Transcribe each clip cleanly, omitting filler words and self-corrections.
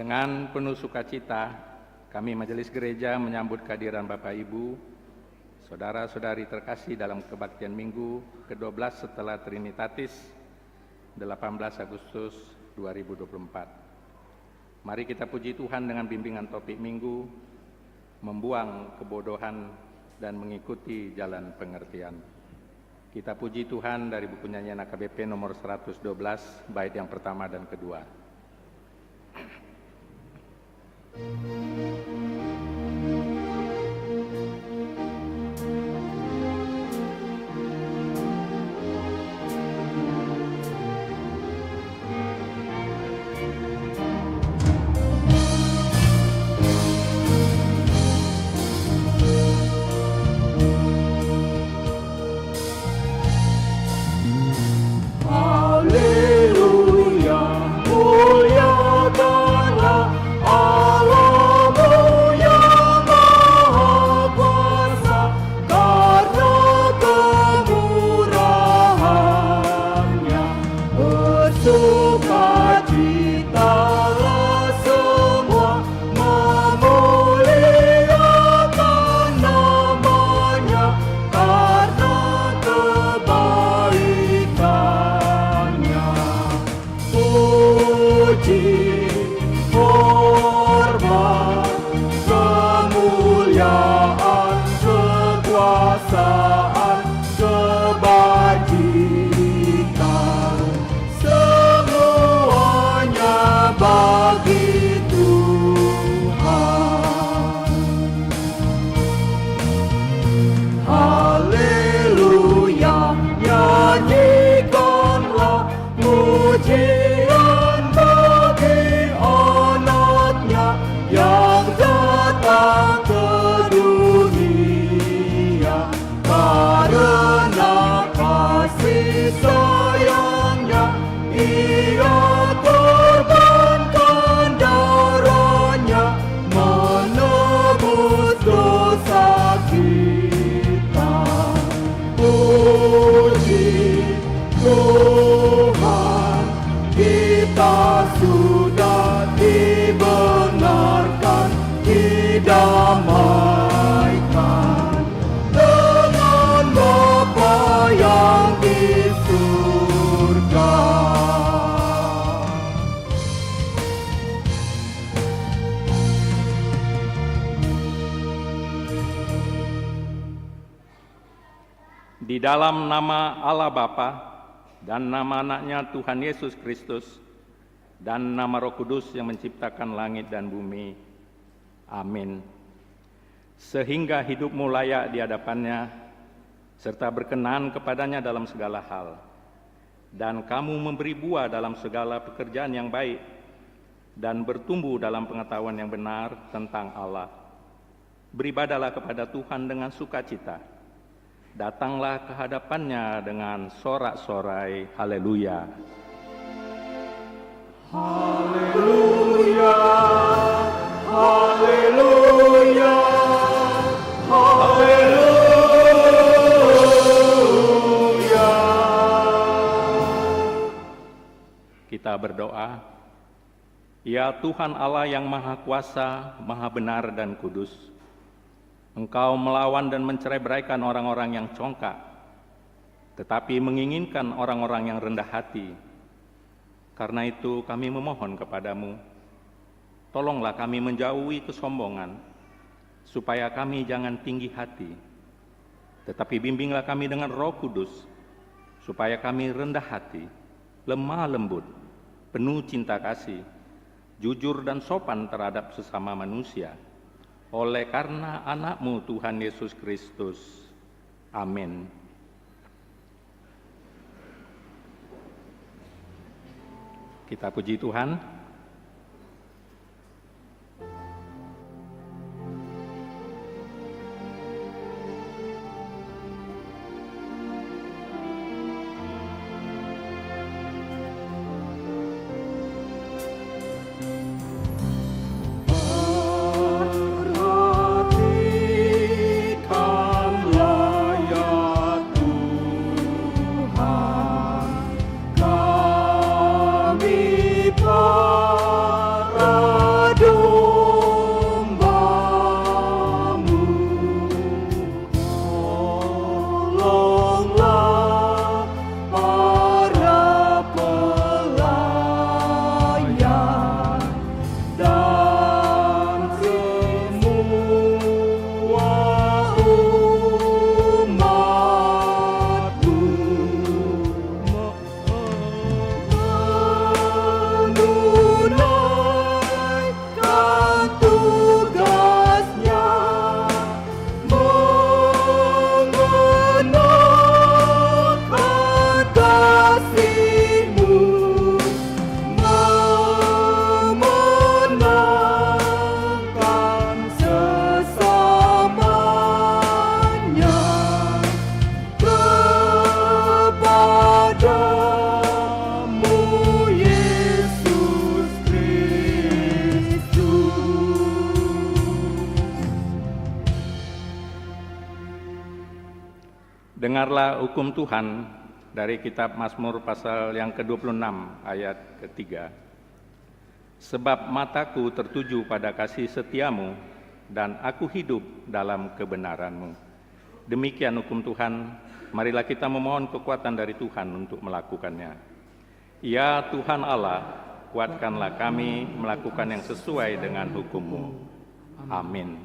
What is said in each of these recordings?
Dengan penuh sukacita, kami Majelis Gereja menyambut kehadiran Bapak Ibu, saudara-saudari terkasih dalam kebaktian Minggu ke-12 setelah Trinitatis 18 Agustus 2024. Mari kita puji Tuhan dengan bimbingan topik Minggu, membuang kebodohan dan mengikuti jalan pengertian. Kita puji Tuhan dari buku nyanyian AKBP nomor 112, bait yang pertama dan kedua. Di dalam nama Allah Bapa dan nama anaknya Tuhan Yesus Kristus dan nama Roh Kudus yang menciptakan langit dan bumi. Amin. Sehingga hidupmu layak di hadapannya serta berkenan kepadanya dalam segala hal, dan kamu memberi buah dalam segala pekerjaan yang baik dan bertumbuh dalam pengetahuan yang benar tentang Allah. Beribadalah kepada Tuhan dengan sukacita. Datanglah ke hadapannya dengan sorak-sorai haleluya. Haleluya, haleluya, haleluya. Kita berdoa. Ya Tuhan Allah yang Maha Kuasa, Maha Benar dan Kudus, Engkau melawan dan mencerai-beraikan orang-orang yang congkak, tetapi menginginkan orang-orang yang rendah hati. Karena itu kami memohon kepadamu, tolonglah kami menjauhi kesombongan, supaya kami jangan tinggi hati, tetapi bimbinglah kami dengan Roh Kudus, supaya kami rendah hati, lemah lembut, penuh cinta kasih, jujur dan sopan terhadap sesama manusia, oleh karena anak-Mu Tuhan Yesus Kristus. Amin. Kita puji Tuhan. Kami Dengarlah hukum Tuhan dari kitab Mazmur pasal yang ke-26 ayat ketiga. Sebab mataku tertuju pada kasih setiamu dan aku hidup dalam kebenaranmu. Demikian hukum Tuhan, marilah kita memohon kekuatan dari Tuhan untuk melakukannya. Ya Tuhan Allah, kuatkanlah kami melakukan yang sesuai dengan hukum-Mu. Amin.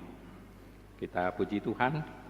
Kita puji Tuhan.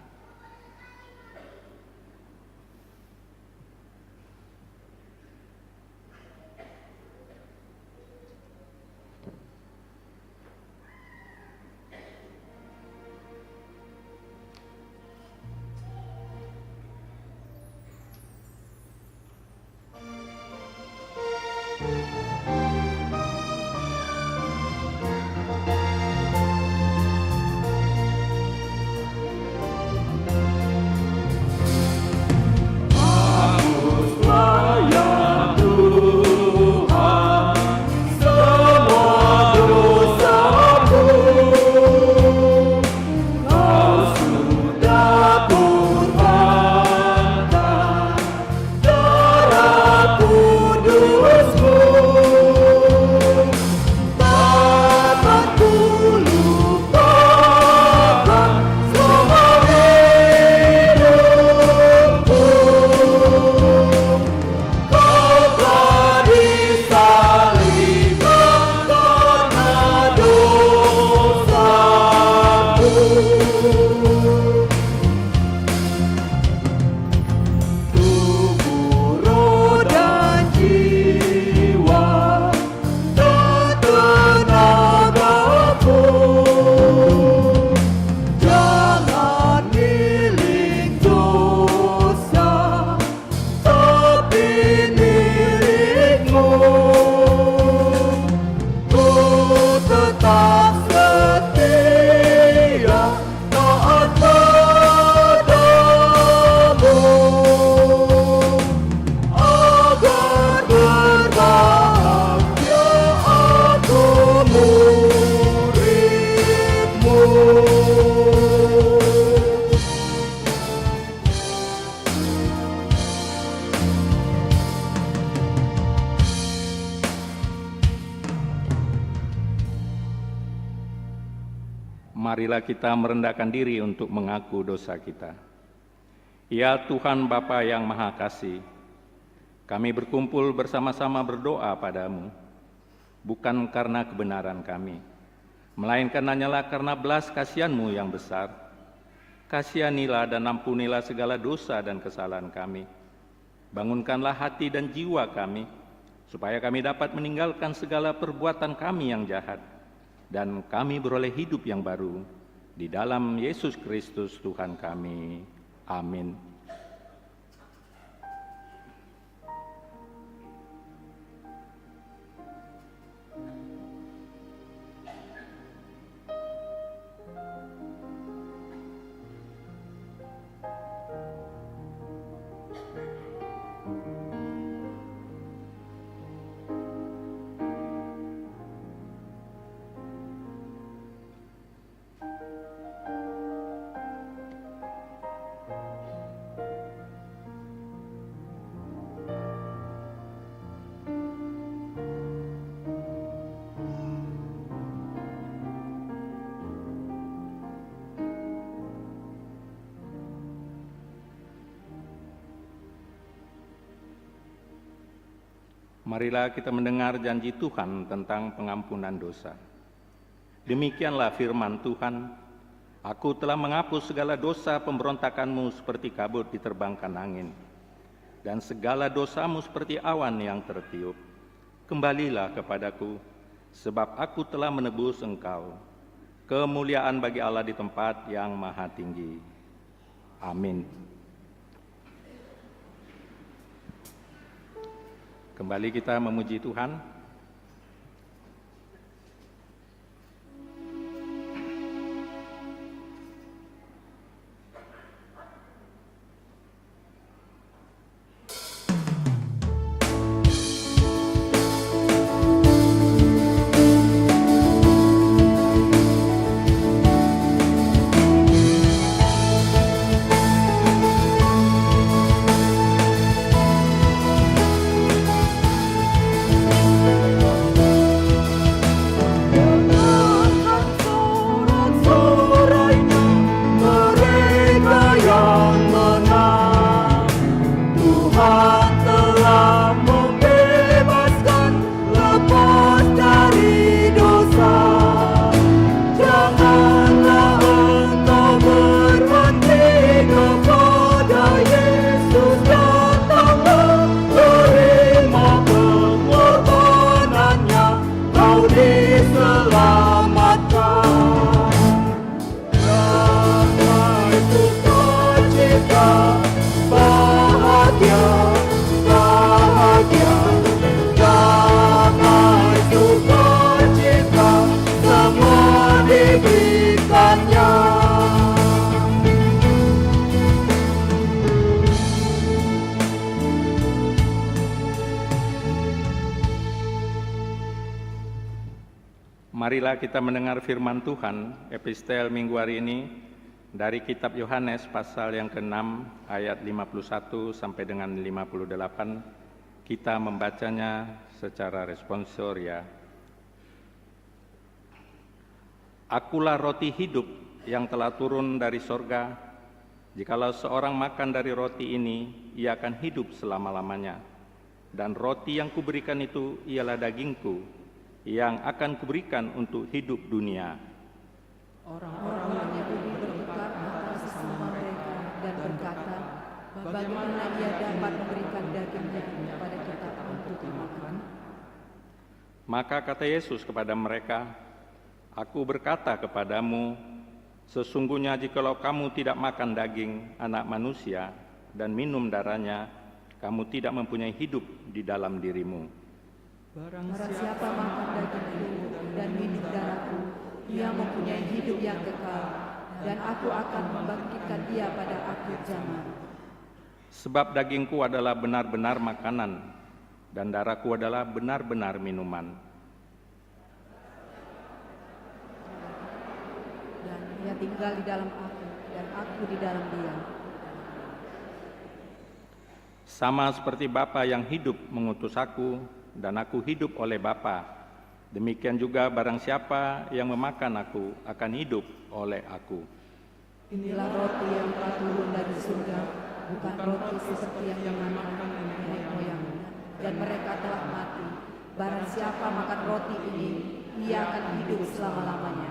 Marilah kita merendahkan diri untuk mengaku dosa kita. Ya Tuhan Bapa yang Maha Kasih, kami berkumpul bersama-sama berdoa padamu, bukan karena kebenaran kami, melainkan hanyalah karena belas kasihan-Mu yang besar. Kasihanilah dan ampunilah segala dosa dan kesalahan kami. Bangunkanlah hati dan jiwa kami, supaya kami dapat meninggalkan segala perbuatan kami yang jahat, dan kami beroleh hidup yang baru di dalam Yesus Kristus Tuhan kami. Amin. Marilah kita mendengar janji Tuhan tentang pengampunan dosa. Demikianlah firman Tuhan, Aku telah menghapus segala dosa pemberontakanmu seperti kabut diterbangkan angin, dan segala dosamu seperti awan yang tertiup. Kembalilah kepadaku, sebab aku telah menebus engkau. Kemuliaan bagi Allah di tempat yang maha tinggi. Amin. Kembali kita memuji Tuhan. Marilah kita mendengar firman Tuhan, epistel minggu hari ini dari kitab Yohanes pasal yang ke-6 ayat 51 sampai dengan 58. Kita membacanya secara responsoria. Akulah roti hidup yang telah turun dari sorga. Jikalau seorang makan dari roti ini, ia akan hidup selama-lamanya. Dan roti yang kuberikan itu ialah dagingku, yang akan kuberikan untuk hidup dunia. Orang-orang Yahudi bertukar antara sesama mereka dan berkata, bagaimana ia dapat memberikan dagingnya kepada kita untuk dimakan? Maka kata Yesus kepada mereka, Aku berkata kepadamu, sesungguhnya jikalau kamu tidak makan daging anak manusia dan minum darahnya, kamu tidak mempunyai hidup di dalam dirimu. Barang siapa makan dagingku dan minum darahku, ia mempunyai hidup yang kekal, dan aku akan membangkitkan dia pada akhir zaman. Sebab dagingku adalah benar-benar makanan, dan darahku adalah benar-benar minuman. Dan ia tinggal di dalam aku, dan aku di dalam dia. Sama seperti Bapa yang hidup mengutus aku, dan aku hidup oleh Bapa, demikian juga barang siapa yang memakan aku akan hidup oleh aku. Inilah roti yang telah turun dari surga, bukan roti seperti yang dimakan nenek moyangnya, dan mereka telah mati. Barang siapa makan roti ini, ia akan hidup selama-lamanya.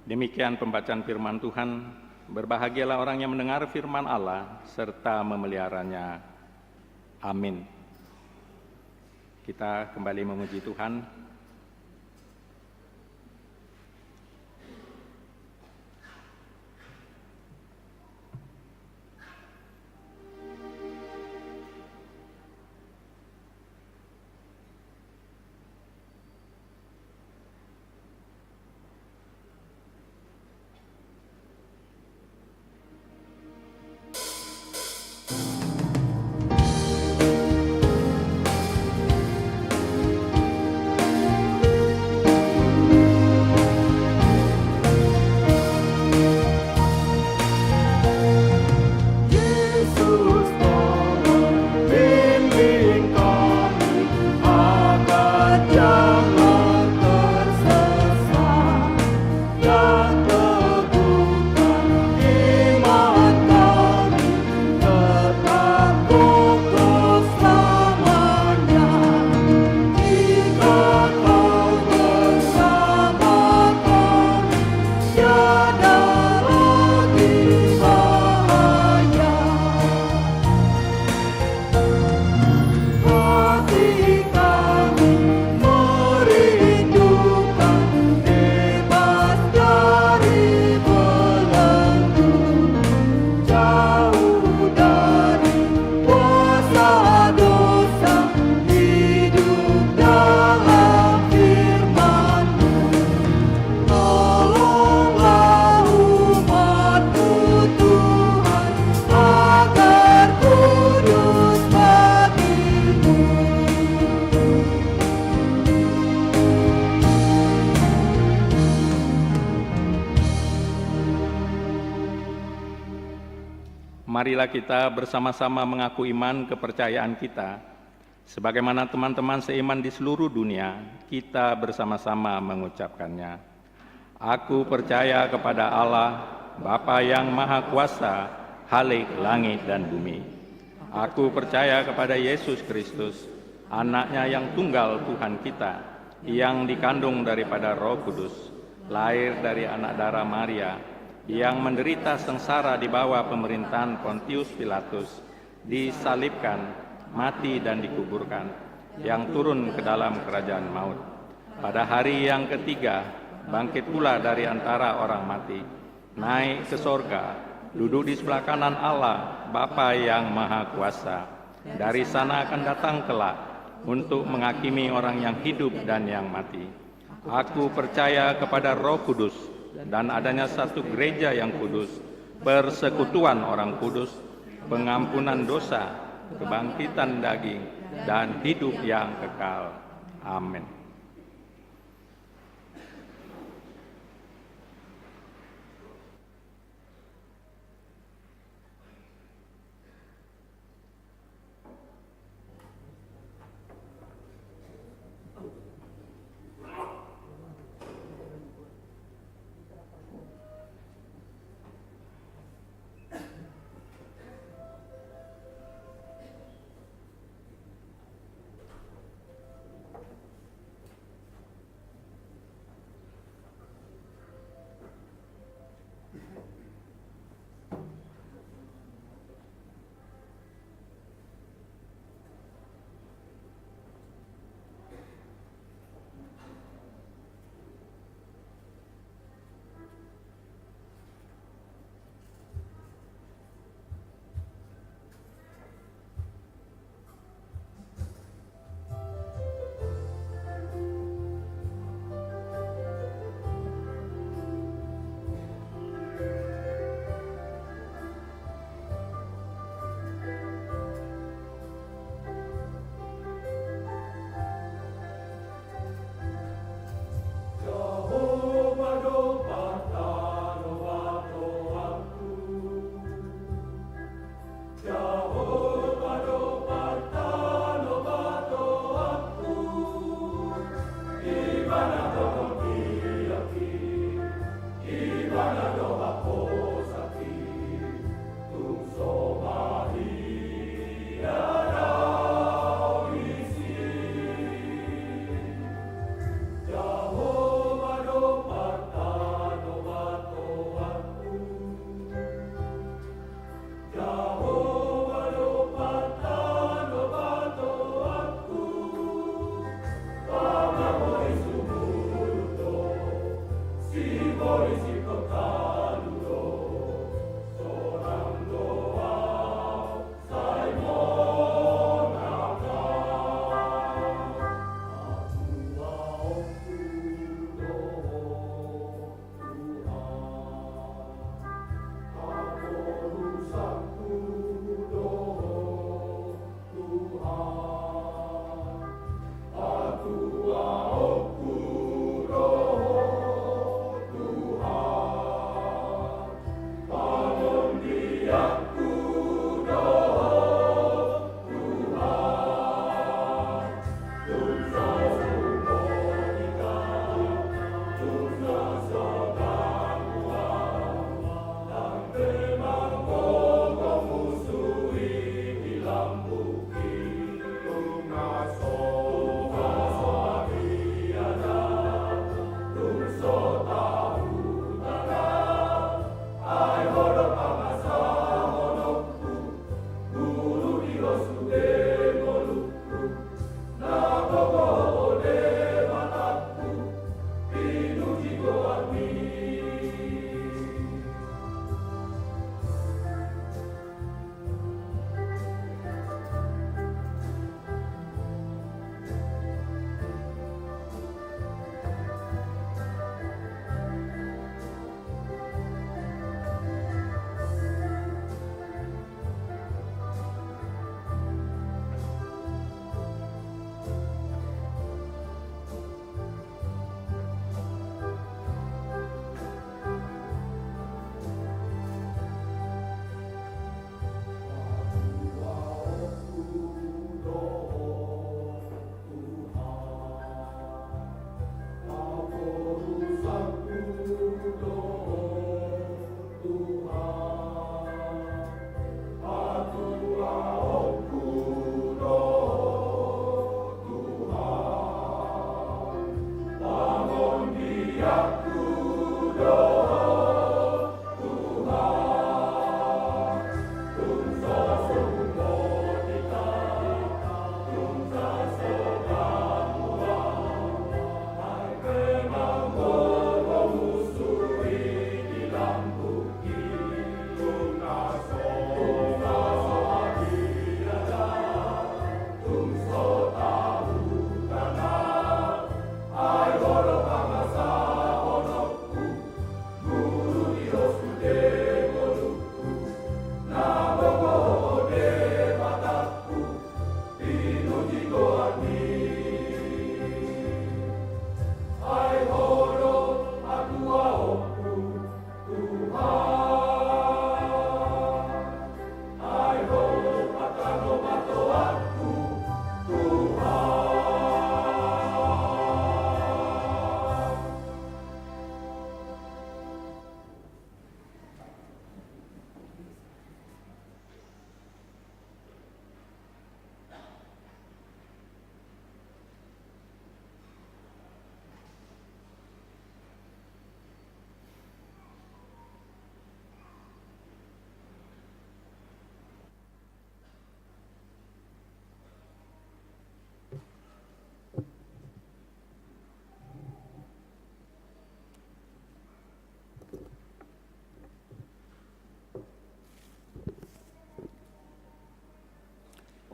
Demikian pembacaan firman Tuhan. Berbahagialah orang yang mendengar firman Allah serta memeliharanya. Amin. Kita kembali memuji Tuhan. Marilah kita bersama-sama mengaku iman kepercayaan kita. Sebagaimana teman-teman seiman di seluruh dunia, kita bersama-sama mengucapkannya. Aku percaya kepada Allah, Bapa yang Maha Kuasa, Khalik langit dan bumi. Aku percaya kepada Yesus Kristus, Anak-Nya yang tunggal Tuhan kita, yang dikandung daripada Roh Kudus, lahir dari anak darah Maria, yang menderita sengsara di bawah pemerintahan Pontius Pilatus, disalibkan, mati dan dikuburkan, yang turun ke dalam kerajaan maut. Pada hari yang ketiga, bangkit pula dari antara orang mati, naik ke sorga, duduk di sebelah kanan Allah, Bapa yang Maha Kuasa. Dari sana akan datang kelak untuk menghakimi orang yang hidup dan yang mati. Aku percaya kepada Roh Kudus, dan adanya satu gereja yang kudus, persekutuan orang kudus, pengampunan dosa, kebangkitan daging, dan hidup yang kekal. Amin.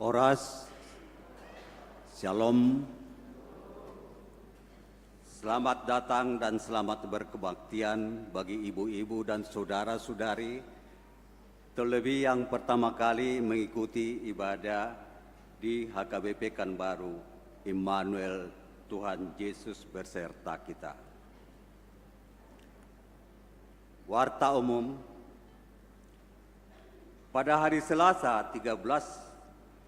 Oras, Shalom, selamat datang dan selamat berkebaktian bagi ibu-ibu dan saudara-saudari, terlebih yang pertama kali mengikuti ibadah di HKBP Pekanbaru, Immanuel, Tuhan Yesus berserta kita. Warta umum, pada hari Selasa 13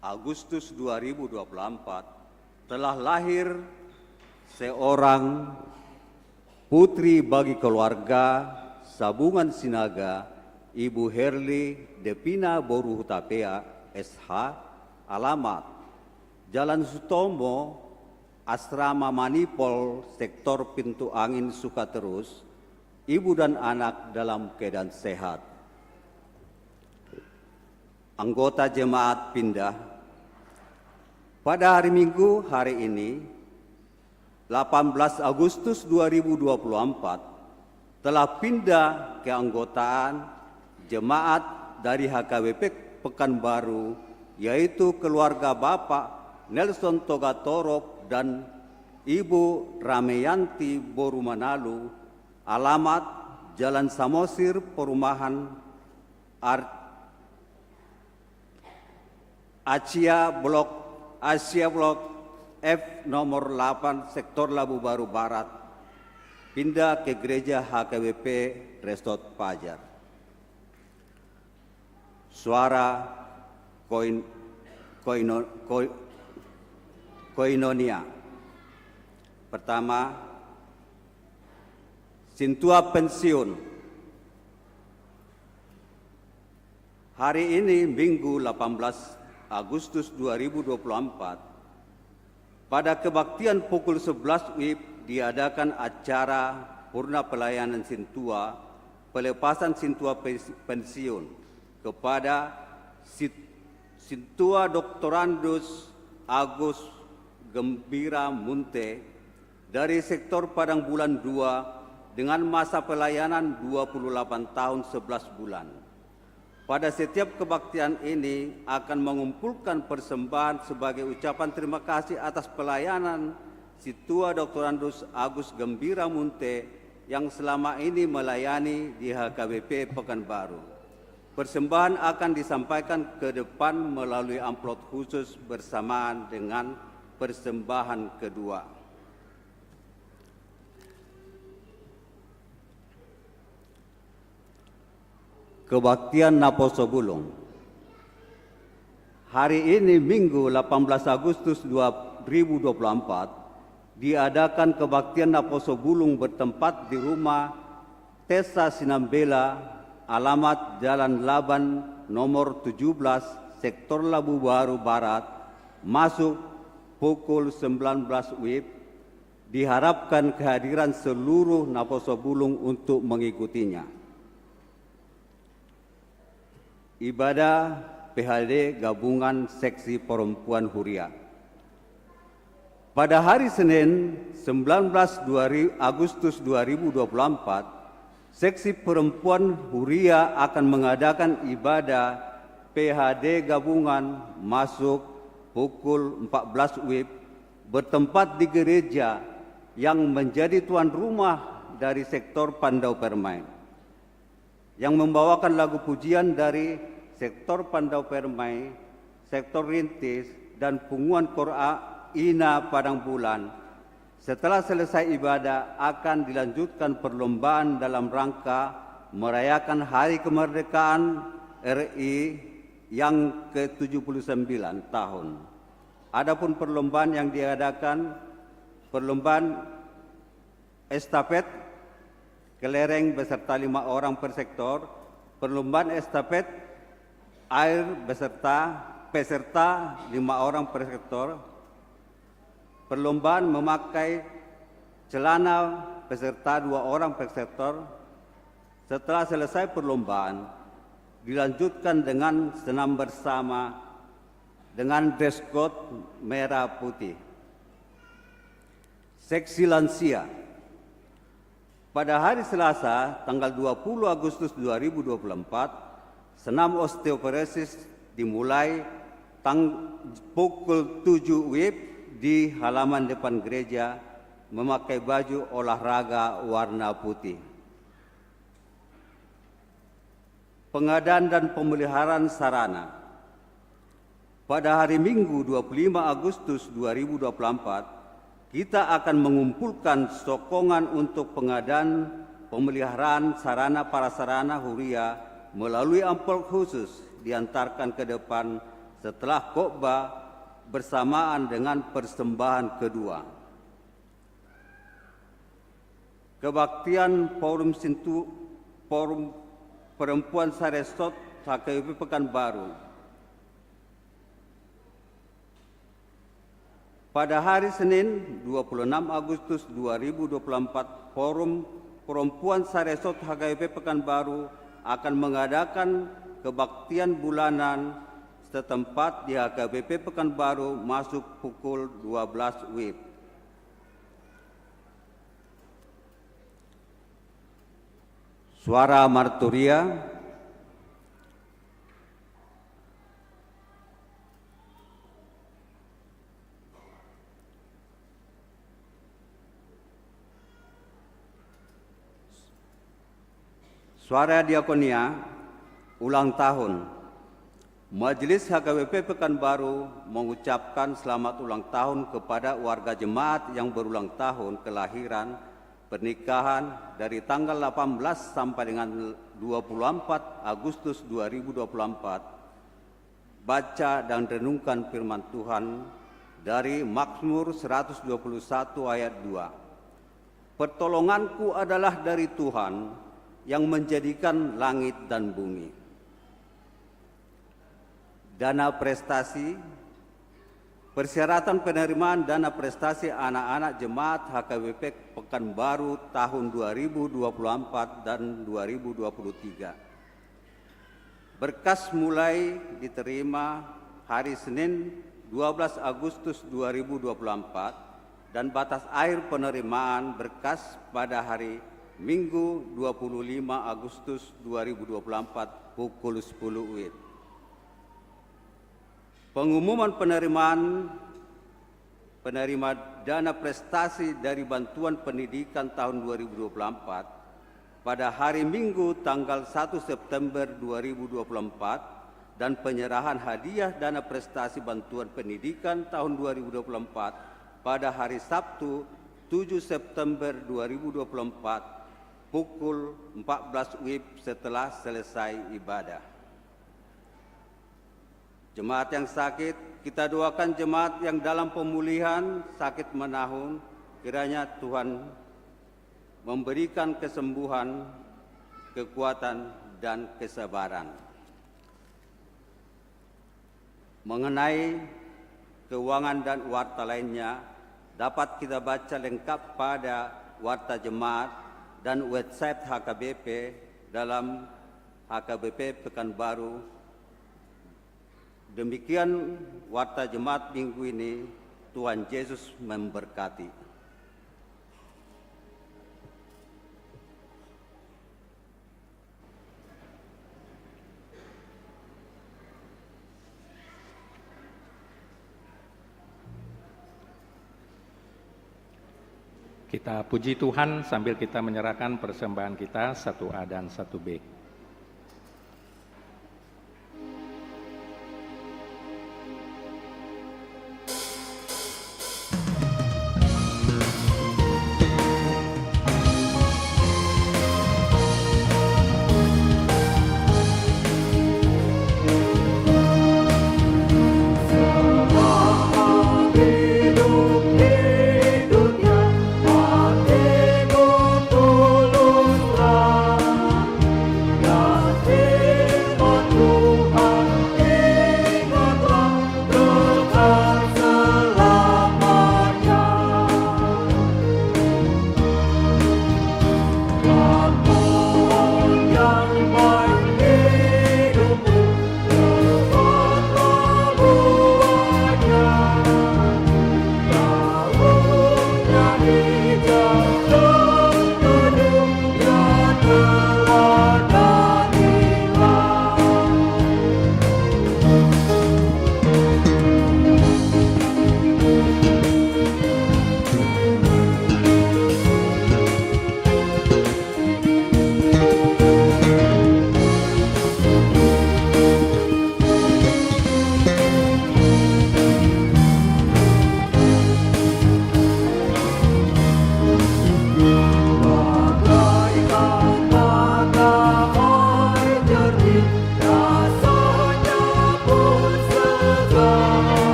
Agustus 2024 telah lahir seorang putri bagi keluarga Sabungan Sinaga, Ibu Herli Depina Boru Hutapea SH, alamat Jalan Sutomo, Asrama Manipol, Sektor Pintu Angin Sukaterus. Ibu dan anak dalam keadaan sehat. Anggota jemaat pindah. Pada hari Minggu hari ini, 18 Agustus 2024, telah pindah keanggotaan jemaat dari HKBP Pekanbaru, yaitu keluarga Bapak Nelson Togatorop dan Ibu Rameyanti Borumanalu, alamat Jalan Samosir, Perumahan Asia Blok F nomor 8 Sektor Labu Baru Barat, pindah ke Gereja HKBP Resort Pajar. suara koinonia. Pertama, Sintua pensiun. Hari ini Minggu 18 Agustus 2024, pada kebaktian pukul 11 WIB diadakan acara purna pelayanan Sintua, pelepasan Sintua pensiun kepada Sintua Doktorandus Agus Gembira Munte dari sektor Padang Bulan 2 dengan masa pelayanan 28 tahun 11 bulan. Pada setiap kebaktian ini akan mengumpulkan persembahan sebagai ucapan terima kasih atas pelayanan Sintua Doktorandus Agus Gembira Munte yang selama ini melayani di HKBP Pekanbaru. Persembahan akan disampaikan ke depan melalui amplop khusus bersamaan dengan persembahan kedua. Kebaktian Naposo Bulung. Hari ini Minggu 18 Agustus 2024 diadakan kebaktian Naposo Bulung bertempat di rumah Tessa Sinambela, alamat Jalan Laban nomor 17, Sektor Labu Baru Barat, masuk pukul 19 WIB. Diharapkan kehadiran seluruh Naposo Bulung untuk mengikutinya. Ibadah PHD Gabungan Seksi Perempuan Huria. Pada hari Senin 19 Agustus 2024, Seksi Perempuan Huria akan mengadakan ibadah PHD Gabungan masuk pukul 14 WIB bertempat di gereja yang menjadi tuan rumah dari sektor Pandau Permai, yang membawakan lagu pujian dari sektor Pandau Permai, sektor Rintis, dan punguan Qur'a Ina Padang Bulan. Setelah selesai ibadah akan dilanjutkan perlombaan dalam rangka merayakan Hari Kemerdekaan RI yang ke-79 tahun. Adapun perlombaan yang diadakan, perlombaan estafet kelereng beserta 5 orang per sektor, perlombaan estafet air peserta 5 orang per sektor, perlombaan memakai celana peserta 2 orang per sektor. Setelah selesai perlombaan, dilanjutkan dengan senam bersama dengan dress code merah putih. Seksi lansia. Pada hari Selasa, tanggal 20 Agustus 2024, senam osteoporosis dimulai pukul 7 WIB di halaman depan gereja memakai baju olahraga warna putih. Pengadaan dan pemeliharaan sarana. Pada hari Minggu 25 Agustus 2024, kita akan mengumpulkan sokongan untuk pengadaan pemeliharaan sarana prasarana Huria melalui amplop khusus diantarkan ke depan setelah khotbah bersamaan dengan persembahan kedua. Kebaktian Forum Perempuan Saresot HKBP Pekanbaru. Pada hari Senin 26 Agustus 2024, Forum Perempuan Saresot HKBP Pekanbaru akan mengadakan kebaktian bulanan setempat di HKBP Pekanbaru masuk pukul 12 WIB. Suara Marturia. Suara Diakonia, ulang tahun. Majelis HKBP Pekanbaru mengucapkan selamat ulang tahun kepada warga jemaat yang berulang tahun kelahiran, pernikahan dari tanggal 18 sampai dengan 24 Agustus 2024, baca dan renungkan firman Tuhan dari Mazmur 121 ayat 2. Pertolonganku adalah dari Tuhan yang menjadikan langit dan bumi. Dana prestasi, persyaratan penerimaan dana prestasi anak-anak jemaat HKBP Pekanbaru tahun 2024 dan 2023. Berkas mulai diterima hari Senin 12 Agustus 2024 dan batas akhir penerimaan berkas pada hari Minggu 25 Agustus 2024 pukul 10 WIB. Pengumuman penerima dana prestasi dari bantuan pendidikan tahun 2024 pada hari Minggu tanggal 1 September 2024 dan penyerahan hadiah dana prestasi bantuan pendidikan tahun 2024 pada hari Sabtu 7 September 2024 pukul 14 WIB setelah selesai ibadah. Jemaat yang sakit, kita doakan jemaat yang dalam pemulihan sakit menahun, kiranya Tuhan memberikan kesembuhan, kekuatan, dan kesabaran. Mengenai keuangan dan warta lainnya, dapat kita baca lengkap pada warta jemaat dan website HKBP dalam HKBP Pekanbaru. Demikian warta jemaat minggu ini. Tuhan Yesus memberkati. Kita puji Tuhan sambil kita menyerahkan persembahan kita 1A dan 1B. Hatiku tuluslah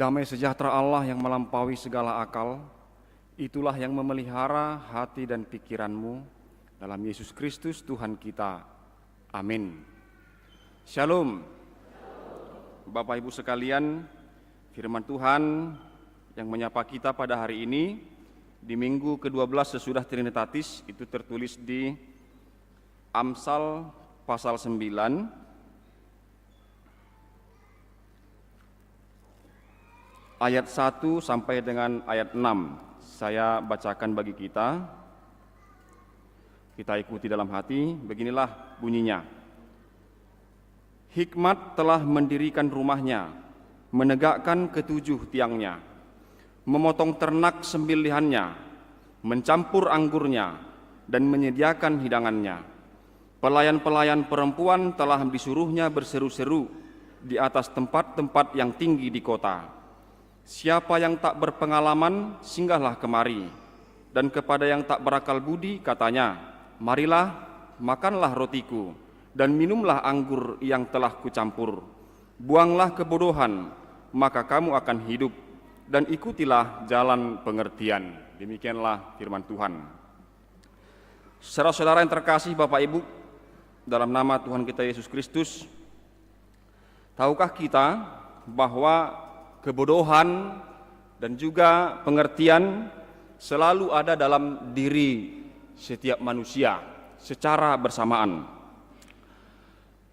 Damai sejahtera Allah yang melampaui segala akal, itulah yang memelihara hati dan pikiranmu dalam Yesus Kristus Tuhan kita. Amin. Shalom. Bapak Ibu sekalian, firman Tuhan yang menyapa kita pada hari ini di minggu ke-12 sesudah Trinitatis itu tertulis di Amsal pasal 9 ayat 1 sampai dengan ayat 6. Saya bacakan bagi kita. Kita ikuti dalam hati. Beginilah bunyinya. Hikmat telah mendirikan rumahnya, menegakkan ketujuh tiangnya, memotong ternak sembelihannya, mencampur anggurnya, dan menyediakan hidangannya. Pelayan-pelayan perempuan telah disuruhnya berseru-seru di atas tempat-tempat yang tinggi di kota. Siapa yang tak berpengalaman, singgahlah kemari. Dan kepada yang tak berakal budi, katanya, marilah, makanlah rotiku, dan minumlah anggur yang telah kucampur. Buanglah kebodohan, maka kamu akan hidup, dan ikutilah jalan pengertian. Demikianlah firman Tuhan. Saudara-saudara yang terkasih, Bapak Ibu, dalam nama Tuhan kita Yesus Kristus, tahukah kita bahwa kebodohan dan juga pengertian selalu ada dalam diri setiap manusia secara bersamaan.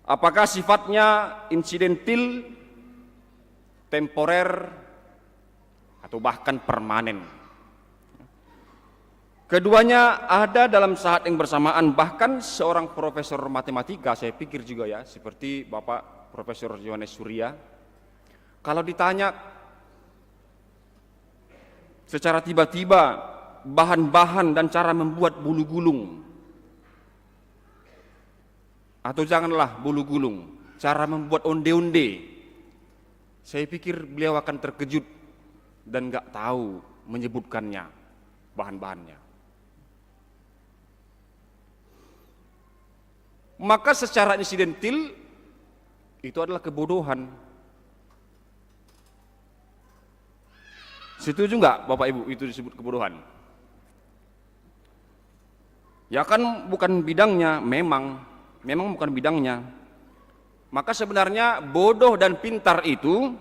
Apakah sifatnya insidentil, temporer, atau bahkan permanen? Keduanya ada dalam saat yang bersamaan. Bahkan seorang profesor matematika, saya pikir juga ya, seperti Bapak Profesor Yohanes Surya, kalau ditanya secara tiba-tiba bahan-bahan dan cara membuat bulu gulung, atau janganlah bulu gulung, cara membuat onde-onde, saya pikir beliau akan terkejut dan gak tahu menyebutkannya, bahan-bahannya. Maka secara insidentil itu adalah kebodohan. Setuju enggak Bapak Ibu itu disebut kebodohan? Ya kan bukan bidangnya, memang bukan bidangnya. Maka sebenarnya bodoh dan pintar itu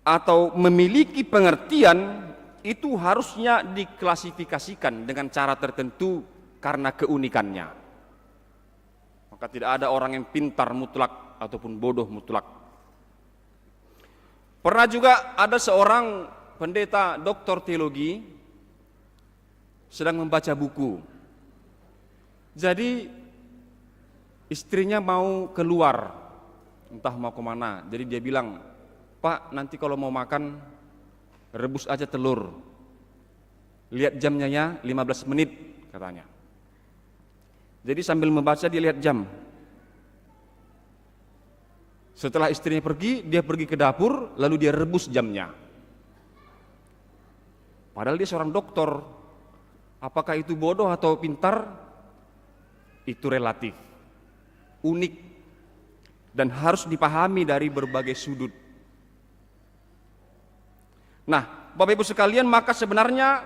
atau memiliki pengertian itu harusnya diklasifikasikan dengan cara tertentu karena keunikannya. Maka tidak ada orang yang pintar mutlak ataupun bodoh mutlak. Pernah juga ada seorang pendeta doktor teologi sedang membaca buku. Jadi istrinya mau keluar, entah mau kemana. Jadi dia bilang, Pak, nanti kalau mau makan rebus aja telur. Lihat jamnya ya, 15 menit katanya. Jadi sambil membaca dia lihat jam. Setelah istrinya pergi, dia pergi ke dapur, lalu dia rebus jamnya. Padahal dia seorang doktor. Apakah itu bodoh atau pintar? Itu relatif, unik, dan harus dipahami dari berbagai sudut. Nah, Bapak Ibu sekalian, maka sebenarnya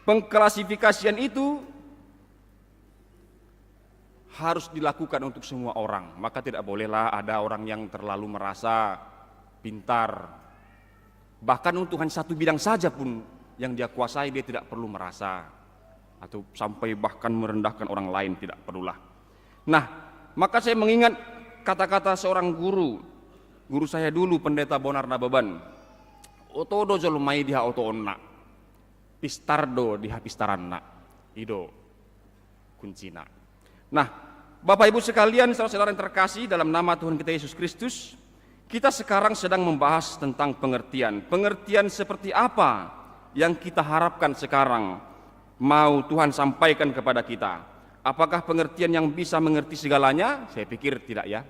pengklasifikasian itu harus dilakukan untuk semua orang. Maka tidak bolehlah ada orang yang terlalu merasa pintar. Bahkan untuk hanya satu bidang saja pun yang dia kuasai, dia tidak perlu merasa. Atau sampai bahkan merendahkan orang lain, tidak perlulah. Nah, maka saya mengingat kata-kata seorang guru saya dulu, Pendeta Bonar Nababan. Otodo jolumai diha otoonna, pistardo diha pistaranna, ido kuncina. Nah, Bapak Ibu sekalian, saudara-saudara yang terkasih dalam nama Tuhan kita Yesus Kristus, kita sekarang sedang membahas tentang pengertian. Pengertian seperti apa yang kita harapkan sekarang mau Tuhan sampaikan kepada kita. Apakah pengertian yang bisa mengerti segalanya? Saya pikir tidak ya.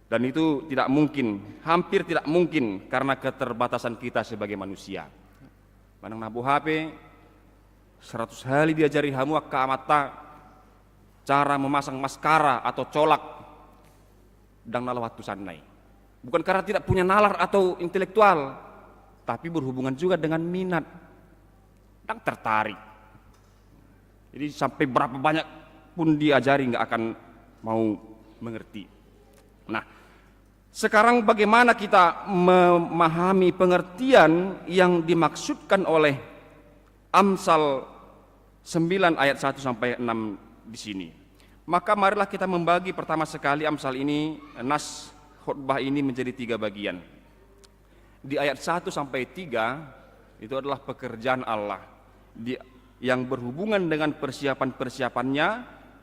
Dan itu tidak mungkin, hampir tidak mungkin karena keterbatasan kita sebagai manusia. Manang nabu HP, 100 hari diajari hamu kamata cara memasang maskara atau colak dang nala waktu sanai. Bukan karena tidak punya nalar atau intelektual, tapi berhubungan juga dengan minat dan tertarik. Jadi sampai berapa banyak pun diajari nggak akan mau mengerti. Nah, sekarang bagaimana kita memahami pengertian yang dimaksudkan oleh Amsal 9 ayat 1 sampai 6 di sini. Maka marilah kita membagi pertama sekali Amsal ini, nas khotbah ini menjadi 3 bagian. Di ayat 1 sampai 3 itu adalah pekerjaan Allah yang berhubungan dengan persiapan-persiapannya,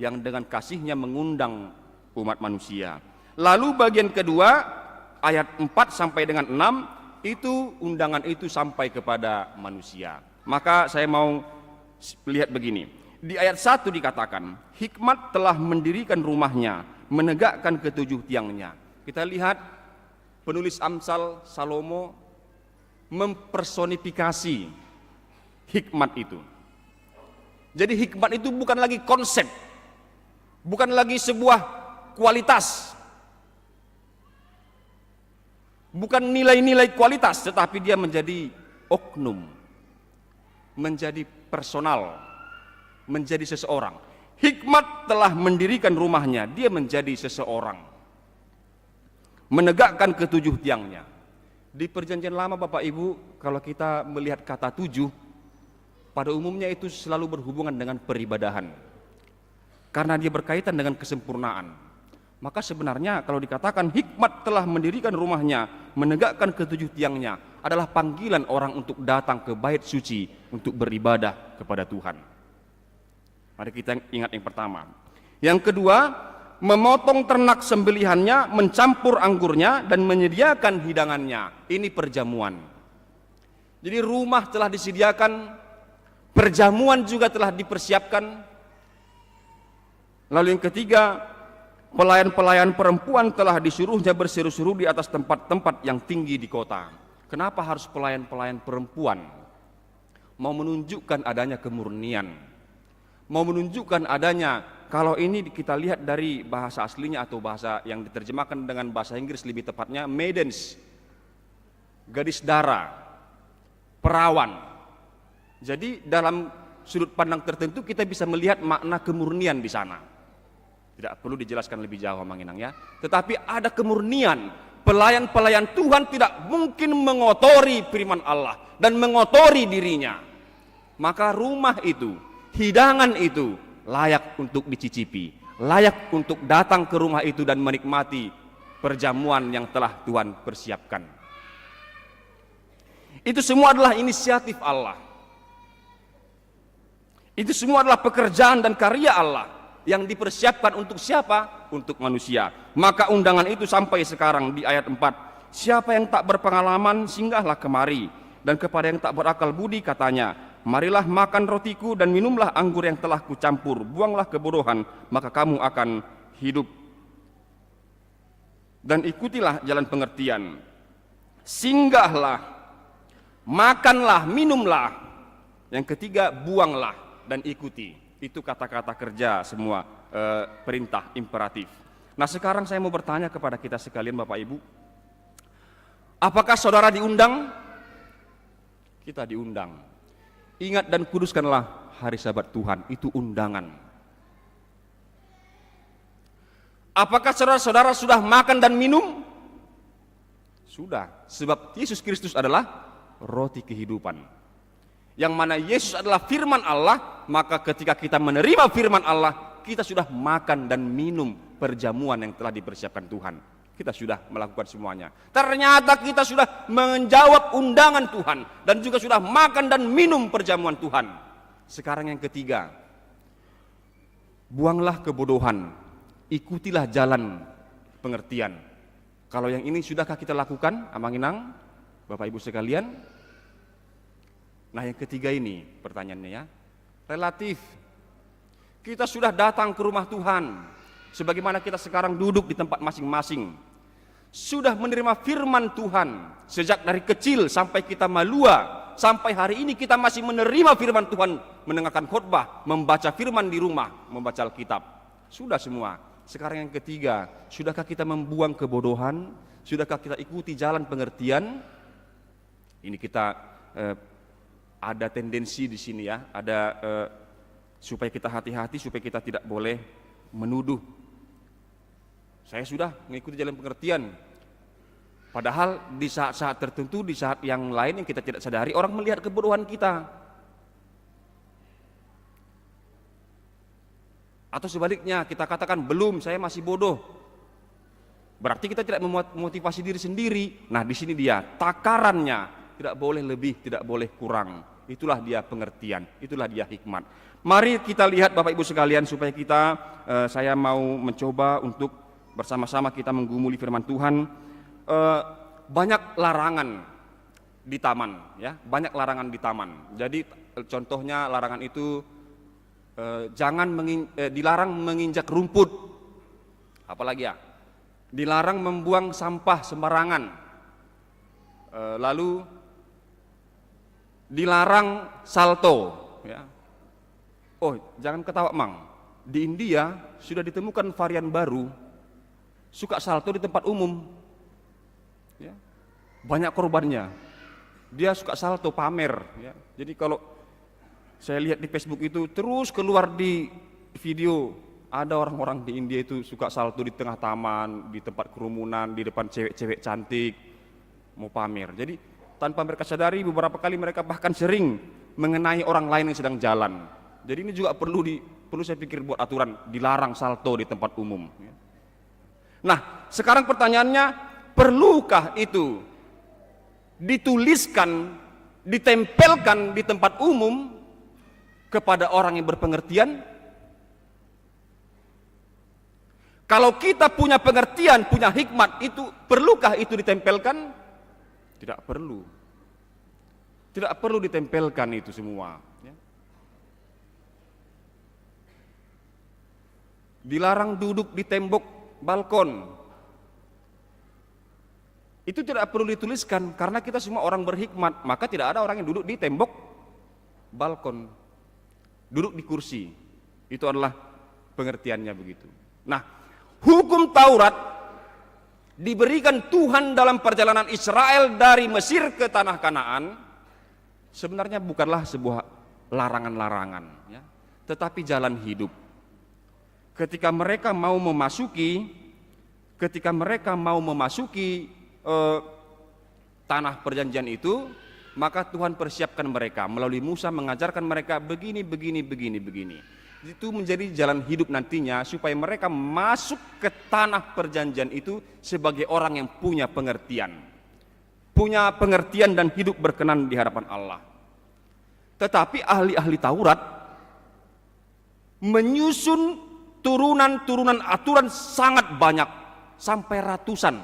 yang dengan kasihnya mengundang umat manusia. Lalu bagian kedua ayat 4 sampai dengan 6 itu undangan itu sampai kepada manusia. Maka saya mau lihat begini. Di ayat 1 dikatakan, hikmat telah mendirikan rumahnya, menegakkan ketujuh tiangnya. Kita lihat penulis Amsal Salomo mempersonifikasi hikmat itu. Jadi hikmat itu bukan lagi konsep, bukan lagi sebuah kualitas, bukan nilai-nilai kualitas, tetapi dia menjadi oknum, menjadi personal, menjadi seseorang. Hikmat telah mendirikan rumahnya, dia menjadi seseorang, menegakkan ketujuh tiangnya. Di perjanjian lama Bapak Ibu, kalau kita melihat kata 7, pada umumnya itu selalu berhubungan dengan peribadahan, karena dia berkaitan dengan kesempurnaan. Maka sebenarnya kalau dikatakan hikmat telah mendirikan rumahnya, menegakkan ketujuh tiangnya, adalah panggilan orang untuk datang ke bait suci untuk beribadah kepada Tuhan. Mari kita ingat yang pertama. Yang kedua, memotong ternak sembelihannya, mencampur anggurnya, dan menyediakan hidangannya. Ini perjamuan. Jadi rumah telah disediakan, perjamuan juga telah dipersiapkan. Lalu yang ketiga, pelayan-pelayan perempuan telah disuruhnya berseru-seru di atas tempat-tempat yang tinggi di kota. Kenapa harus pelayan-pelayan perempuan? Mau menunjukkan adanya kemurnian, mau menunjukkan adanya, kalau ini kita lihat dari bahasa aslinya atau bahasa yang diterjemahkan dengan bahasa Inggris lebih tepatnya, maidens, gadis dara, perawan. Jadi dalam sudut pandang tertentu kita bisa melihat makna kemurnian di sana. Tidak perlu dijelaskan lebih jauh Manginang ya. Tetapi ada kemurnian. Pelayan-pelayan Tuhan tidak mungkin mengotori firman Allah dan mengotori dirinya. Maka rumah itu, hidangan itu layak untuk dicicipi, layak untuk datang ke rumah itu dan menikmati perjamuan yang telah Tuhan persiapkan. Itu semua adalah inisiatif Allah. Itu semua adalah pekerjaan dan karya Allah yang dipersiapkan untuk siapa? Untuk manusia. Maka undangan itu sampai sekarang di ayat 4. Siapa yang tak berpengalaman singgahlah kemari, dan kepada yang tak berakal budi katanya, marilah makan rotiku dan minumlah anggur yang telah kucampur, buanglah kebodohan, maka kamu akan hidup. Dan ikutilah jalan pengertian. Singgahlah, makanlah, minumlah. Yang ketiga, buanglah dan ikuti. Itu kata-kata kerja semua, perintah imperatif. Nah sekarang saya mau bertanya kepada kita sekalian Bapak Ibu, apakah saudara diundang? Kita diundang. Ingat dan kuduskanlah hari Sabat Tuhan, itu undangan. Apakah saudara-saudara sudah makan dan minum? Sudah, sebab Yesus Kristus adalah roti kehidupan. Yang mana Yesus adalah firman Allah, maka ketika kita menerima firman Allah, kita sudah makan dan minum perjamuan yang telah dipersiapkan Tuhan. Kita sudah melakukan semuanya. Ternyata kita sudah menjawab undangan Tuhan dan juga sudah makan dan minum perjamuan Tuhan. Sekarang yang ketiga, buanglah kebodohan, ikutilah jalan pengertian. Kalau yang ini sudahkah kita lakukan, Amanginang, Bapak Ibu sekalian? Nah yang ketiga ini pertanyaannya ya, relatif. Kita sudah datang ke rumah Tuhan, sebagaimana kita sekarang duduk di tempat masing-masing. Sudah menerima firman Tuhan, sejak dari kecil sampai kita malua, sampai hari ini kita masih menerima firman Tuhan, mendengarkan khotbah, membaca firman di rumah, membaca Alkitab. Sudah semua. Sekarang yang ketiga, sudahkah kita membuang kebodohan? Sudahkah kita ikuti jalan pengertian? Ini kita ada tendensi di sini ya, ada supaya kita hati-hati, supaya kita tidak boleh menuduh. Saya sudah mengikuti jalan pengertian. Padahal di saat-saat tertentu, di saat yang lain yang kita tidak sadari, orang melihat kebodohan kita. Atau sebaliknya, kita katakan belum, saya masih bodoh. Berarti kita tidak memotivasi diri sendiri. Nah, di sini dia takarannya, tidak boleh lebih, tidak boleh kurang. Itulah dia pengertian, itulah dia hikmat. Mari kita lihat Bapak Ibu sekalian, supaya kita, saya mau mencoba untuk bersama-sama kita menggumuli firman Tuhan. Banyak larangan di taman, ya, banyak larangan di taman. Jadi contohnya larangan itu dilarang menginjak rumput, apalagi ya, dilarang membuang sampah sembarangan, lalu dilarang salto, ya. Oh, jangan ketawa Mang, di India sudah ditemukan varian baru, suka salto di tempat umum, ya. Banyak korbannya, dia suka salto pamer, ya. Jadi kalau saya lihat di Facebook itu terus keluar di video, ada orang-orang di India itu suka salto di tengah taman, di tempat kerumunan, di depan cewek-cewek cantik, mau pamer. Jadi tanpa mereka sadari, beberapa kali mereka bahkan sering mengenai orang lain yang sedang jalan. Jadi ini juga perlu saya pikir buat aturan, dilarang salto di tempat umum. Nah, sekarang pertanyaannya, perlukah itu dituliskan, ditempelkan di tempat umum kepada orang yang berpengertian? Kalau kita punya pengertian, punya hikmat, itu perlukah itu ditempelkan? Tidak perlu. Tidak perlu ditempelkan itu semua, ya. Dilarang duduk di tembok balkon, itu tidak perlu dituliskan, karena kita semua orang berhikmat, maka tidak ada orang yang duduk di tembok balkon, duduk di kursi. Itu adalah pengertiannya begitu. Nah, hukum Taurat diberikan Tuhan dalam perjalanan Israel dari Mesir ke tanah Kanaan, sebenarnya bukanlah sebuah larangan-larangan, ya, tetapi jalan hidup. Ketika mereka mau memasuki tanah perjanjian itu, maka Tuhan persiapkan mereka melalui Musa, mengajarkan mereka begini. Itu menjadi jalan hidup nantinya, supaya mereka masuk ke tanah perjanjian itu sebagai orang yang punya pengertian dan hidup berkenan di hadapan Allah. Tetapi ahli-ahli Taurat menyusun turunan aturan sangat banyak, sampai ratusan.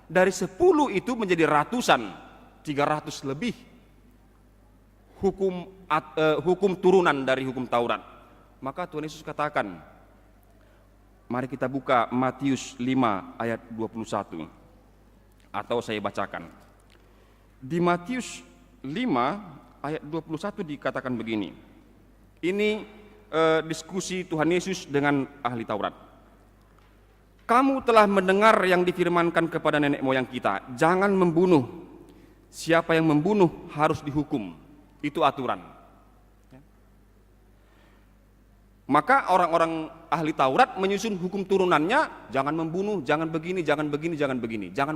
Dari 10 itu menjadi ratusan, 300 lebih hukum turunan dari hukum Taurat. Maka Tuhan Yesus katakan, mari kita buka Matius 5 ayat 21, atau saya bacakan. Di Matius 5 ayat 21 dikatakan begini. Ini diskusi Tuhan Yesus dengan ahli Taurat. Kamu telah mendengar yang difirmankan kepada nenek moyang kita, jangan membunuh. Siapa yang membunuh harus dihukum. Itu aturan. Maka orang-orang ahli Taurat menyusun hukum turunannya, jangan membunuh, jangan begini, jangan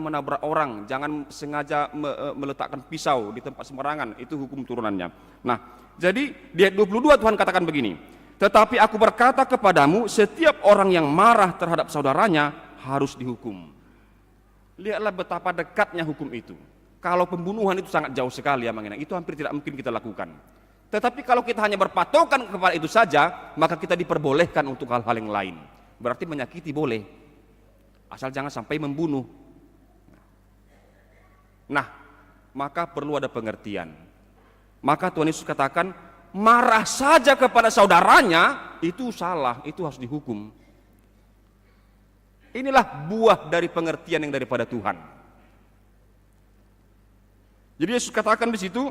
menabrak orang, jangan sengaja meletakkan pisau di tempat sembarangan. Itu hukum turunannya. Nah, jadi di ayat 22 Tuhan katakan begini, tetapi aku berkata kepadamu, setiap orang yang marah terhadap saudaranya harus dihukum. Lihatlah betapa dekatnya hukum itu. Kalau pembunuhan itu sangat jauh sekali ya mengenai, itu hampir tidak mungkin kita lakukan. Tetapi kalau kita hanya berpatokan kepada itu saja, maka kita diperbolehkan untuk hal-hal yang lain. Berarti menyakiti boleh, asal jangan sampai membunuh. Nah, maka perlu ada pengertian. Maka Tuhan Yesus katakan, marah saja kepada saudaranya itu salah, itu harus dihukum. Inilah buah dari pengertian yang daripada Tuhan. Jadi Yesus katakan di situ,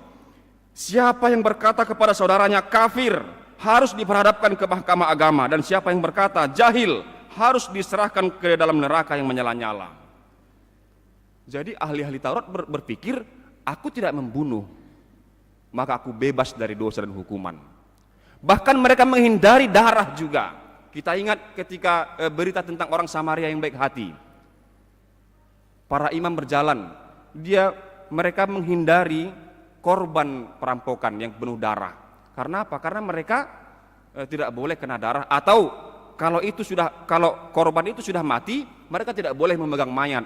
siapa yang berkata kepada saudaranya kafir harus diperhadapkan ke mahkamah agama, dan siapa yang berkata jahil harus diserahkan ke dalam neraka yang menyala-nyala. Jadi ahli-ahli Taurat berpikir, aku tidak membunuh, maka aku bebas dari dosa dan hukuman. Bahkan mereka menghindari darah juga. Kita ingat ketika berita tentang orang Samaria yang baik hati. Para imam berjalan, mereka menghindari korban perampokan yang penuh darah. Karena apa? Karena mereka tidak boleh kena darah, atau kalau korban itu sudah mati, mereka tidak boleh memegang mayat.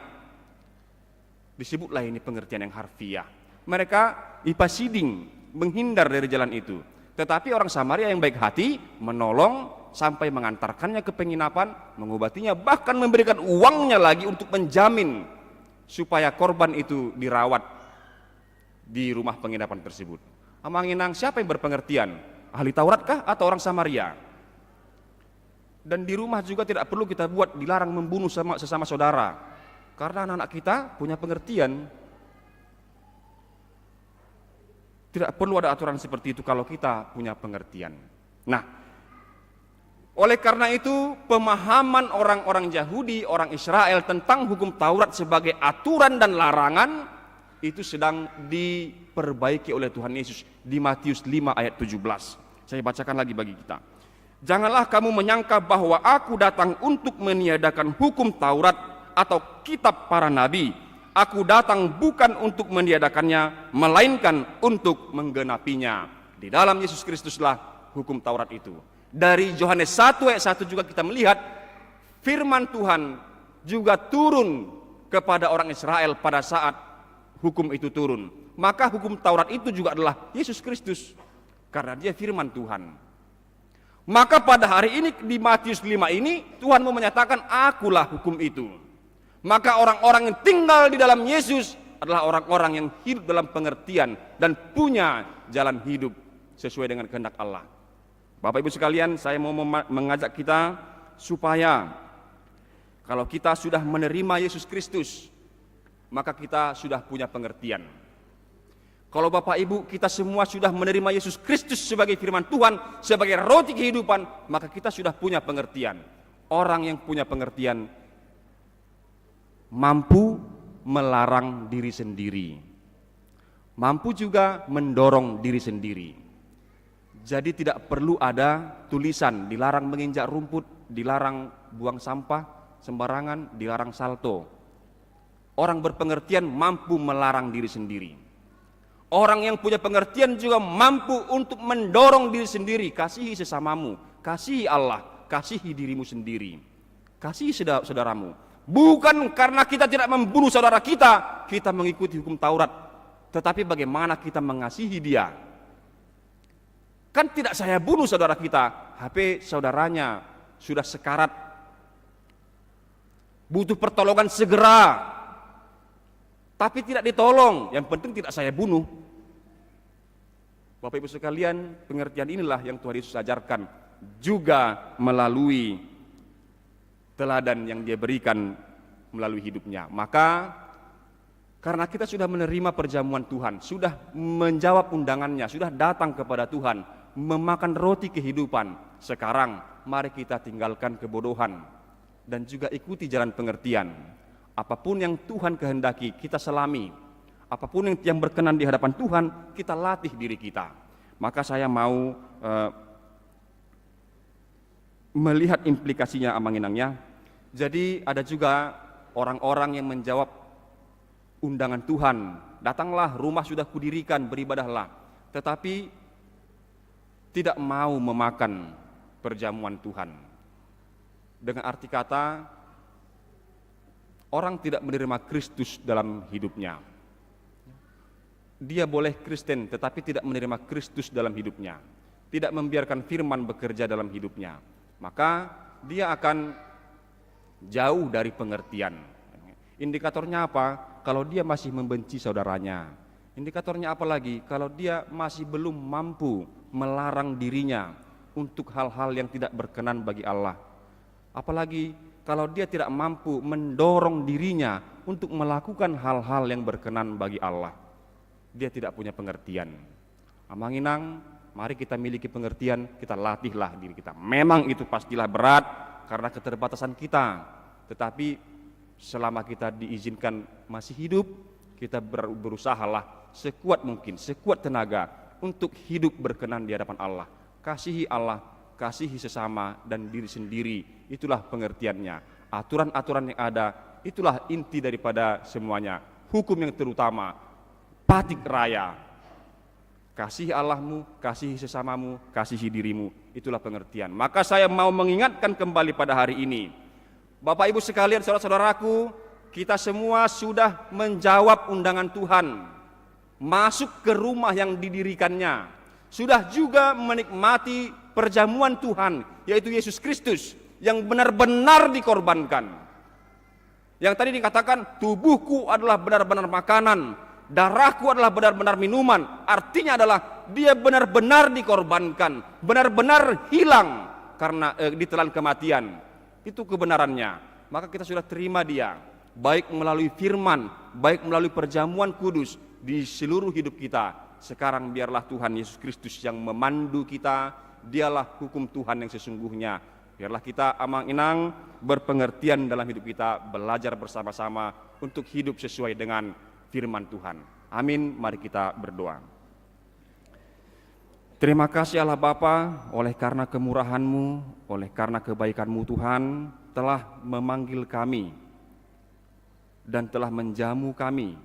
Disebutlah ini pengertian yang harfiah. Mereka ipasiding, menghindar dari jalan itu. Tetapi orang Samaria yang baik hati menolong sampai mengantarkannya ke penginapan, mengobatinya, bahkan memberikan uangnya lagi untuk menjamin supaya korban itu dirawat di rumah penginapan tersebut. Amanginang, siapa yang berpengertian? Ahli Taurat kah atau orang Samaria? Dan di rumah juga tidak perlu kita buat dilarang membunuh sesama saudara. Karena anak-anak kita punya pengertian. Tidak perlu ada aturan seperti itu kalau kita punya pengertian. Nah, oleh karena itu pemahaman orang-orang Yahudi, orang Israel tentang hukum Taurat sebagai aturan dan larangan itu sedang diperbaiki oleh Tuhan Yesus di Matius 5 ayat 17. Saya bacakan lagi bagi kita. Janganlah kamu menyangka bahwa aku datang untuk meniadakan hukum Taurat atau kitab para nabi. Aku datang bukan untuk meniadakannya, melainkan untuk menggenapinya. Di dalam Yesus Kristuslah hukum Taurat itu. Dari Yohanes 1 ayat 1 juga kita melihat firman Tuhan juga turun kepada orang Israel pada saat hukum itu turun. Maka hukum Taurat itu juga adalah Yesus Kristus, karena dia firman Tuhan. Maka pada hari ini di Matius 5 ini Tuhan mau menyatakan, akulah hukum itu. Maka orang-orang yang tinggal di dalam Yesus adalah orang-orang yang hidup dalam pengertian dan punya jalan hidup sesuai dengan kehendak Allah. Bapak Ibu sekalian, saya mau mengajak kita supaya kalau kita sudah menerima Yesus Kristus, maka kita sudah punya pengertian. Kalau Bapak Ibu kita semua sudah menerima Yesus Kristus sebagai firman Tuhan, sebagai roti kehidupan, maka kita sudah punya pengertian. Orang yang punya pengertian mampu melarang diri sendiri, mampu juga mendorong diri sendiri. Jadi tidak perlu ada tulisan dilarang menginjak rumput, dilarang buang sampah sembarangan, dilarang salto. Orang berpengertian mampu melarang diri sendiri. Orang yang punya pengertian juga mampu untuk mendorong diri sendiri. Kasihi sesamamu, kasihi Allah, kasihi dirimu sendiri, kasihi saudaramu. Bukan karena kita tidak membunuh saudara kita mengikuti hukum Taurat, tetapi bagaimana kita mengasihi dia. Kan tidak saya bunuh saudara kita, HP saudaranya sudah sekarat, butuh pertolongan segera, tapi tidak ditolong, yang penting tidak saya bunuh. Bapak Ibu sekalian, pengertian inilah yang Tuhan Yesus ajarkan juga melalui teladan yang dia berikan melalui hidupnya. Maka karena kita sudah menerima perjamuan Tuhan, sudah menjawab undangannya, sudah datang kepada Tuhan, memakan roti kehidupan, sekarang mari kita tinggalkan kebodohan dan juga ikuti jalan pengertian. Apapun yang Tuhan kehendaki kita selami, apapun yang berkenan di hadapan Tuhan kita latih diri kita. Maka saya mau melihat implikasinya amanginangnya. Jadi ada juga orang-orang yang menjawab undangan Tuhan, datanglah, rumah sudah kudirikan, beribadahlah, tetapi tidak mau memakan perjamuan Tuhan. Dengan arti kata, orang tidak menerima Kristus dalam hidupnya. Dia boleh Kristen tetapi tidak menerima Kristus dalam hidupnya, tidak membiarkan firman bekerja dalam hidupnya, maka dia akan jauh dari pengertian. Indikatornya apa? Kalau dia masih membenci saudaranya. Indikatornya apa lagi? Kalau dia masih belum mampu melarang dirinya untuk hal-hal yang tidak berkenan bagi Allah. Apalagi kalau dia tidak mampu mendorong dirinya untuk melakukan hal-hal yang berkenan bagi Allah. Dia tidak punya pengertian. Amanginang, mari kita miliki pengertian, kita latihlah diri kita. Memang itu pastilah berat karena keterbatasan kita, tetapi selama kita diizinkan masih hidup, kita berusahalah sekuat mungkin, sekuat tenaga untuk hidup berkenan di hadapan Allah. Kasihi Allah, kasihi sesama dan diri sendiri, itulah pengertiannya. Aturan-aturan yang ada, itulah inti daripada semuanya. Hukum yang terutama, patik raya. Kasihi Allahmu, kasihi sesamamu, kasihi dirimu, itulah pengertian. Maka saya mau mengingatkan kembali pada hari ini, Bapak Ibu sekalian, saudara-saudaraku, kita semua sudah menjawab undangan Tuhan, masuk ke rumah yang didirikannya, sudah juga menikmati perjamuan Tuhan, yaitu Yesus Kristus yang benar-benar dikorbankan. Yang tadi dikatakan, tubuhku adalah benar-benar makanan, darahku adalah benar-benar minuman. Artinya adalah dia benar-benar dikorbankan, benar-benar hilang karena ditelan kematian. Itu kebenarannya. Maka kita sudah terima dia, baik melalui firman, baik melalui perjamuan kudus di seluruh hidup kita. Sekarang biarlah Tuhan Yesus Kristus yang memandu kita, dialah hukum Tuhan yang sesungguhnya. Biarlah kita amang-inang berpengertian dalam hidup kita, belajar bersama-sama untuk hidup sesuai dengan firman Tuhan. Amin. Mari kita berdoa. Terima kasih Allah Bapa, oleh karena kemurahan-Mu, oleh karena kebaikan-Mu Tuhan, telah memanggil kami dan telah menjamu kami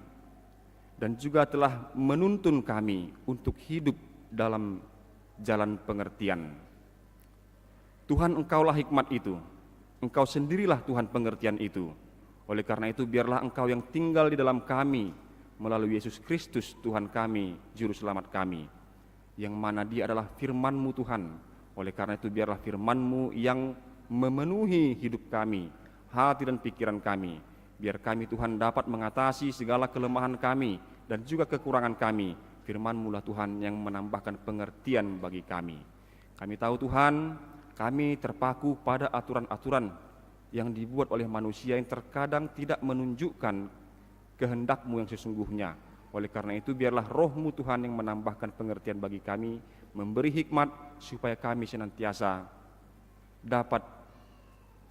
dan juga telah menuntun kami untuk hidup dalam jalan pengertian. Tuhan, Engkaulah hikmat itu, Engkau sendirilah Tuhan pengertian itu. Oleh karena itu biarlah Engkau yang tinggal di dalam kami melalui Yesus Kristus Tuhan kami, Juru Selamat kami, yang mana Dia adalah firman-Mu Tuhan. Oleh karena itu biarlah firman-Mu yang memenuhi hidup kami, hati dan pikiran kami. Biar kami Tuhan dapat mengatasi segala kelemahan kami dan juga kekurangan kami. Firman-Mu lah Tuhan yang menambahkan pengertian bagi kami. Kami tahu Tuhan, kami terpaku pada aturan-aturan yang dibuat oleh manusia yang terkadang tidak menunjukkan kehendak-Mu yang sesungguhnya. Oleh karena itu biarlah Roh-Mu Tuhan yang menambahkan pengertian bagi kami, memberi hikmat supaya kami senantiasa dapat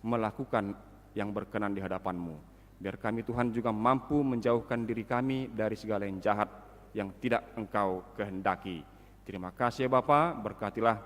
melakukan yang berkenan di hadapan-Mu. Biar kami Tuhan juga mampu menjauhkan diri kami dari segala yang jahat yang tidak Engkau kehendaki. Terima kasih Bapa, berkatilah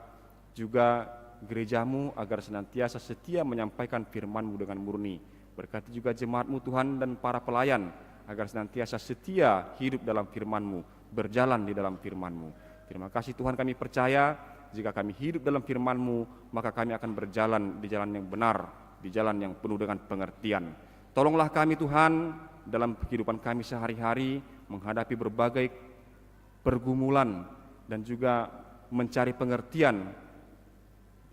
juga gereja-Mu agar senantiasa setia menyampaikan firman-Mu dengan murni. Berkati juga jemaat-Mu Tuhan dan para pelayan agar senantiasa setia hidup dalam firman-Mu, berjalan di dalam firman-Mu. Terima kasih Tuhan, kami percaya jika kami hidup dalam firman-Mu, maka kami akan berjalan di jalan yang benar, di jalan yang penuh dengan pengertian. Tolonglah kami Tuhan dalam kehidupan kami sehari-hari menghadapi berbagai pergumulan dan juga mencari pengertian,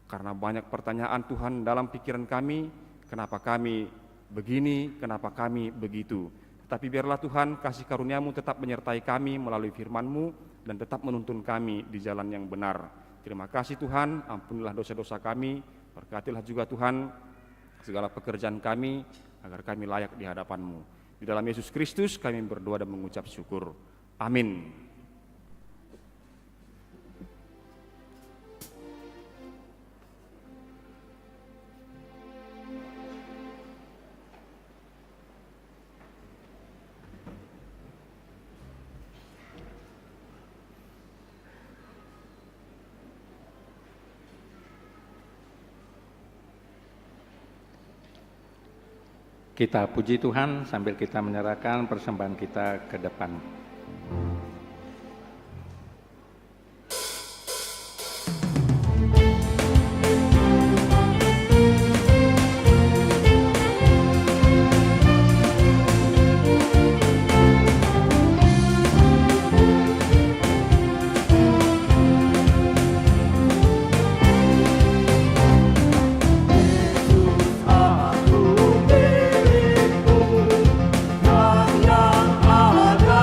karena banyak pertanyaan Tuhan dalam pikiran kami, kenapa kami begini, kenapa kami begitu. Tetapi biarlah Tuhan kasih karunia-Mu tetap menyertai kami melalui firman-Mu dan tetap menuntun kami di jalan yang benar. Terima kasih Tuhan, ampunilah dosa-dosa kami, berkatilah juga Tuhan segala pekerjaan kami agar kami layak di hadapan-Mu. Di dalam Yesus Kristus kami berdoa dan mengucap syukur. Amin. Kita puji Tuhan sambil kita menyerahkan persembahan kita ke depan. Yang ada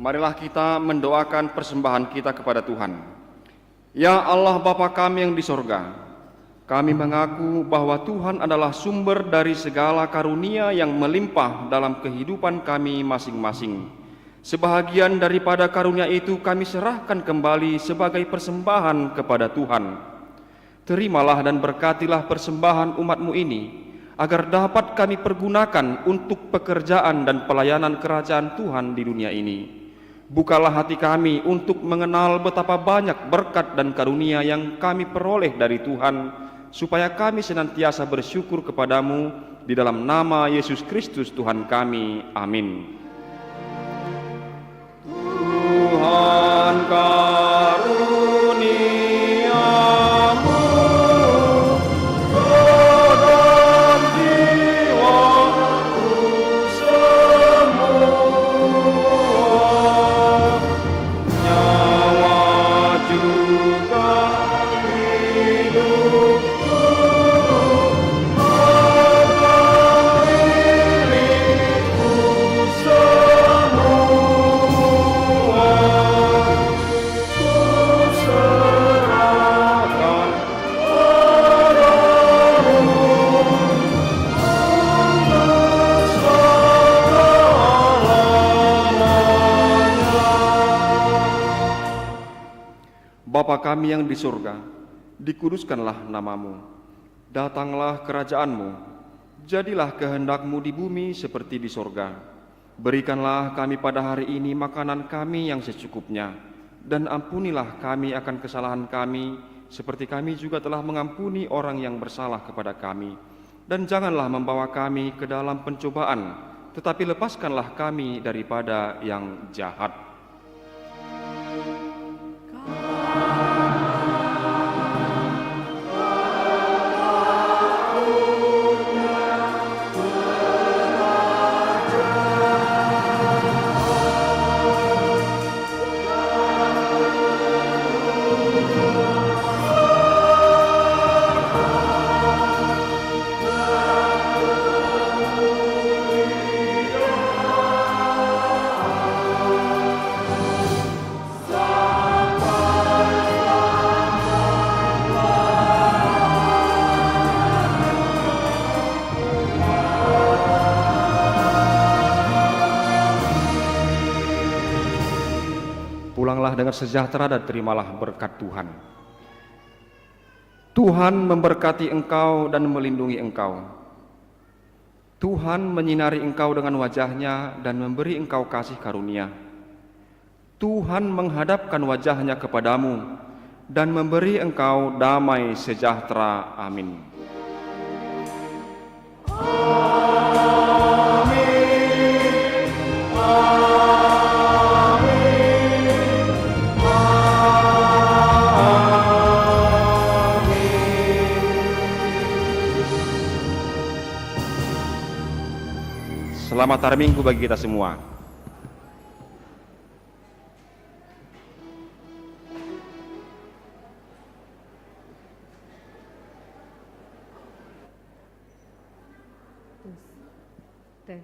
Marilah kita mendoakan persembahan kita kepada Tuhan. Ya Allah Bapa kami yang di sorga, kami mengaku bahwa Tuhan adalah sumber dari segala karunia yang melimpah dalam kehidupan kami masing-masing. Sebahagian daripada karunia itu kami serahkan kembali sebagai persembahan kepada Tuhan. Terimalah dan berkatilah persembahan umat-Mu ini, agar dapat kami pergunakan untuk pekerjaan dan pelayanan kerajaan Tuhan di dunia ini. Bukalah hati kami untuk mengenal betapa banyak berkat dan karunia yang kami peroleh dari Tuhan, supaya kami senantiasa bersyukur kepadamu di dalam nama Yesus Kristus Tuhan kami. Amin. Tuhan karuniamu dalam jiwaku semua, nyawa juga hidupku, harga diriku semua. Bapa kami yang di surga, dikuduskanlah namamu. Datanglah kerajaanmu, jadilah kehendak-Mu di bumi seperti di surga. Berikanlah kami pada hari ini makanan kami yang secukupnya, dan ampunilah kami akan kesalahan kami, seperti kami juga telah mengampuni orang yang bersalah kepada kami. Dan janganlah membawa kami ke dalam pencobaan, tetapi lepaskanlah kami daripada yang jahat. Pulanglah dengan sejahtera dan terimalah berkat Tuhan. Tuhan memberkati engkau dan melindungi engkau. Tuhan menyinari engkau dengan wajah-Nya dan memberi engkau kasih karunia. Tuhan menghadapkan wajah-Nya kepadamu dan memberi engkau damai sejahtera. Amin. Selamat hari Minggu bagi kita semua. Tes.